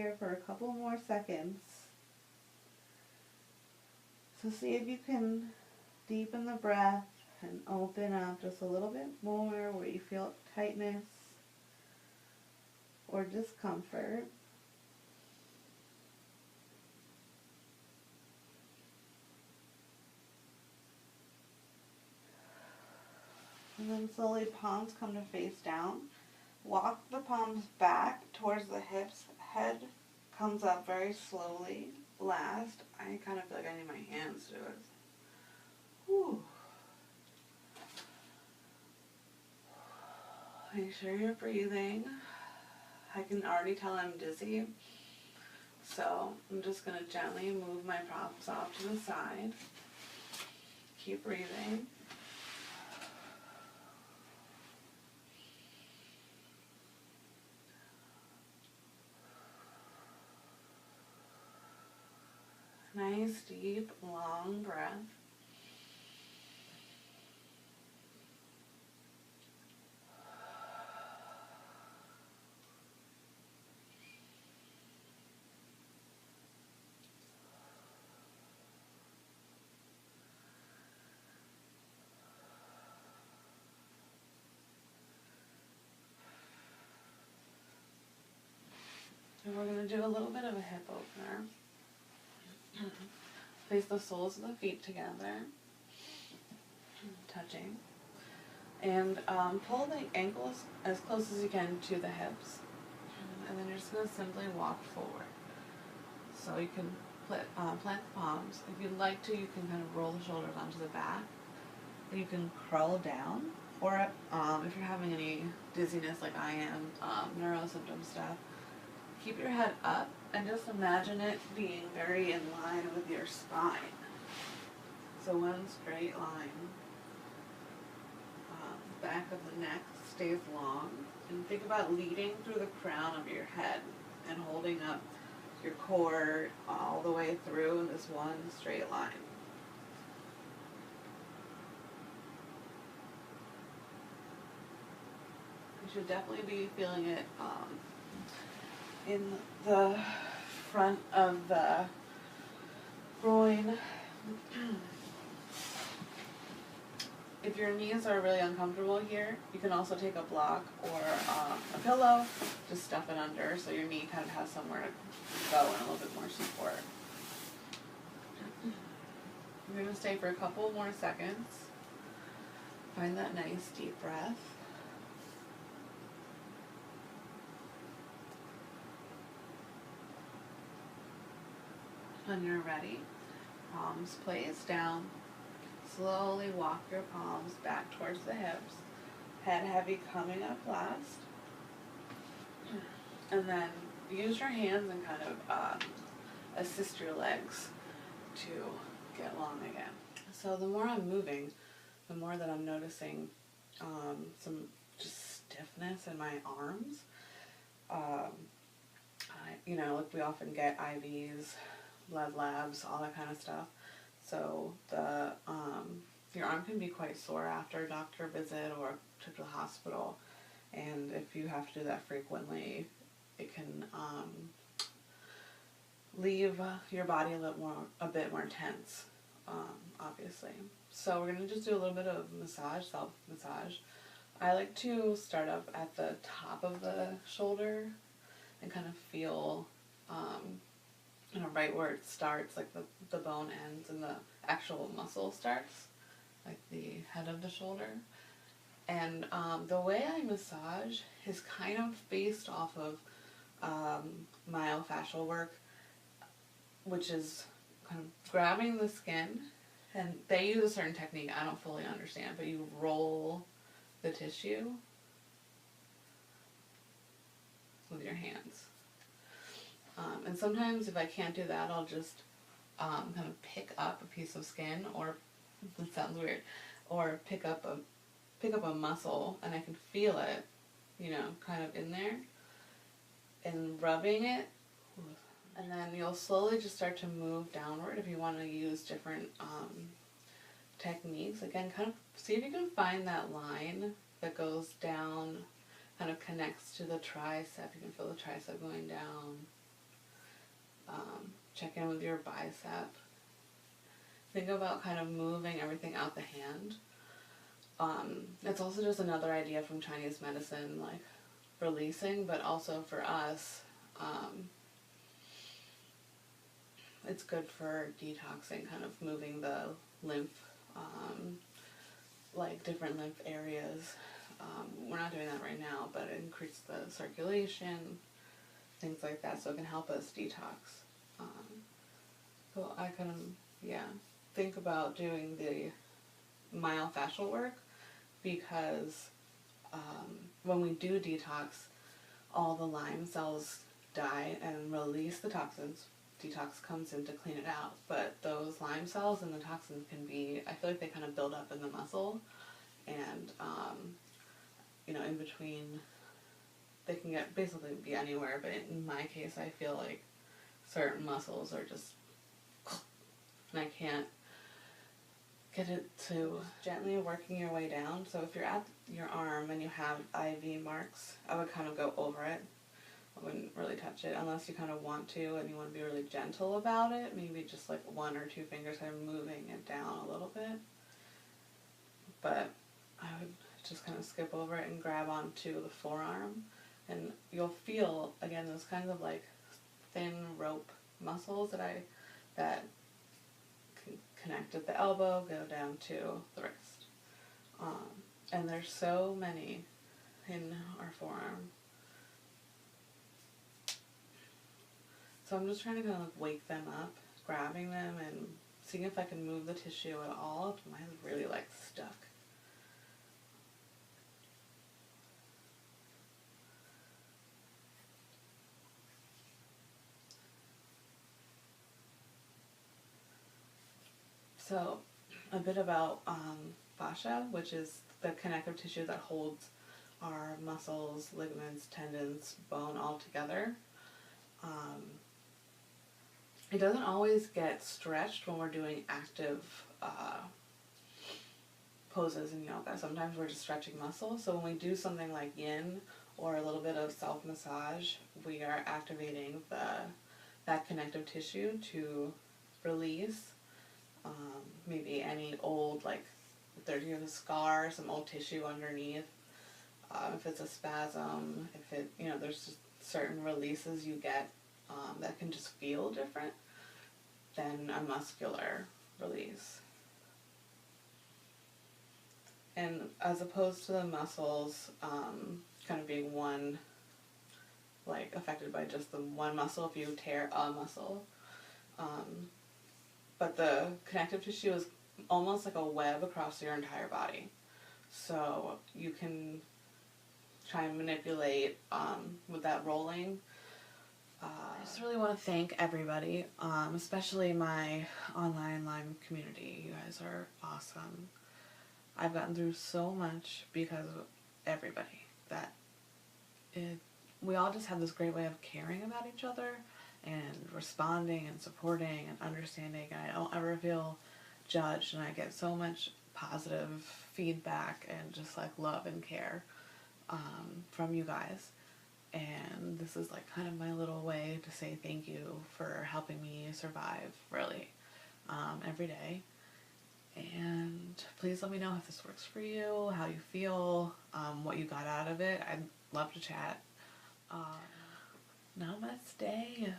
here for a couple more seconds. So see if you can deepen the breath and open up just a little bit more where you feel tightness or discomfort. And then slowly palms come to face down. Walk the palms back towards the hips. Head comes up very slowly. Last, I kind of feel like I need my hands to do it. Whew. Make sure you're breathing. I can already tell I'm dizzy. So I'm just going to gently move my props off to the side. Keep breathing. Nice, deep, long breath. And we're going to do a little bit of a hip opener. Place the soles of the feet together, touching, and pull the ankles as close as you can to the hips, and then you're just going to simply walk forward. So you can plant the palms. If you'd like to, you can kind of roll the shoulders onto the back. You can curl down, or if you're having any dizziness like I am, neuro symptom stuff, keep your head up and just imagine it being very in line with your spine. So one straight line. Back of the neck stays long. And think about leading through the crown of your head and holding up your core all the way through in this one straight line. You should definitely be feeling it in the front of the groin. If your knees are really uncomfortable here, you can also take a block or a pillow, just stuff it under so your knee kind of has somewhere to go and a little bit more support. We're going to stay for a couple more seconds. Find that nice deep breath. When you're ready, palms place down. Slowly walk your palms back towards the hips. Head heavy coming up last. And then use your hands and kind of assist your legs to get long again. So the more I'm moving, the more that I'm noticing some just stiffness in my arms. Like we often get IVs, blood labs, all that kind of stuff. So the your arm can be quite sore after a doctor visit or trip to the hospital, and if you have to do that frequently, it can leave your body a bit more tense, obviously. So we're gonna just do a little bit of massage, self massage. I like to start up at the top of the shoulder and kind of feel right where it starts, like the bone ends and the actual muscle starts, like the head of the shoulder. And the way I massage is kind of based off of myofascial work, which is kind of grabbing the skin, and they use a certain technique I don't fully understand, but you roll the tissue with your hands. And sometimes if I can't do that, I'll just kind of pick up a piece of skin, or it sounds weird, or pick up a muscle, and I can feel it, kind of in there, and rubbing it. And then you'll slowly just start to move downward if you want to use different techniques. Again, kind of see if you can find that line that goes down, kind of connects to the tricep. You can feel the tricep going down. check in with your bicep. Think about kind of moving everything out the hand. It's also just another idea from Chinese medicine, like releasing, but also for us, it's good for detoxing, kind of moving the lymph, like different lymph areas. We're not doing that right now, but it increases the circulation, things like that, so it can help us detox. So I kind of, think about doing the myofascial work, because when we do detox, all the Lyme cells die and release the toxins. Detox comes in to clean it out, but those Lyme cells and the toxins can be, I feel like they kind of build up in the muscle, and in between, they can basically be anywhere, but in my case I feel like certain muscles are just, and I can't get it to gently working your way down. So if you're at your arm and you have IV marks, I would kind of go over it. I wouldn't really touch it unless you kind of want to and you want to be really gentle about it. Maybe just like 1 or 2 fingers kind of moving it down a little bit. But I would just kind of skip over it and grab onto the forearm. And you'll feel, again, those kinds of like thin rope muscles that connect at the elbow, go down to the wrist. And there's so many in our forearm. So I'm just trying to kind of like wake them up, grabbing them and seeing if I can move the tissue at all. Mine's really like stuck. So a bit about fascia, which is the connective tissue that holds our muscles, ligaments, tendons, bone all together. It doesn't always get stretched when we're doing active poses in yoga. Sometimes we're just stretching muscle. So when we do something like yin or a little bit of self-massage, we are activating that connective tissue to release maybe any old, like if there's a scar, some old tissue underneath, if it's a spasm, if it, there's just certain releases you get that can just feel different than a muscular release. And as opposed to the muscles kind of being one, like affected by just the one muscle if you tear a muscle, but the connective tissue is almost like a web across your entire body. So you can try and manipulate with that rolling. I just really want to thank everybody, especially my online Lyme community. You guys are awesome. I've gotten through so much because of everybody. We all just have this great way of caring about each other and responding and supporting and understanding, and I don't ever feel judged, and I get so much positive feedback and just like love and care from you guys. And this is like kind of my little way to say thank you for helping me survive, really, every day. And please let me know if this works for you, how you feel, what you got out of it. I'd love to chat. Namaste.